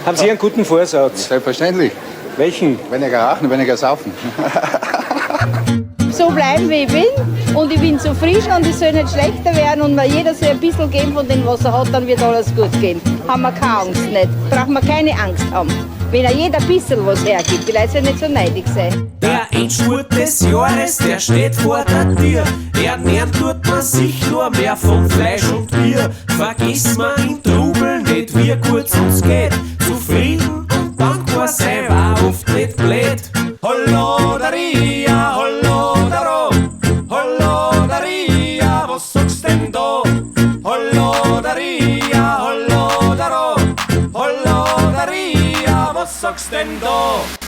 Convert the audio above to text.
Haben Sie einen guten Vorsatz? Selbstverständlich. Welchen? Weniger rauchen, weniger saufen. So bleiben, wie ich bin, und ich bin so frisch und es soll nicht schlechter werden, und wenn jeder so ein bisschen geben von dem, was er hat, dann wird alles gut gehen. Haben wir keine Angst nicht, brauchen wir keine Angst haben. Wenn er jeder ein bisschen was hergibt, die Leute sollen nicht so neidig sein. Der Endspurt des Jahres, der steht vor der Tür. Ernähren tut man sich nur mehr von Fleisch und Bier. Vergiss man im Trubel nicht, wie kurz uns geht. Zufrieden und dankbar sein war oft nicht blöd. Hollodria, Hollodaro, Hollodria, was sagst denn da? Hollodria, Hollodaro, Hollodria, was sagst denn da?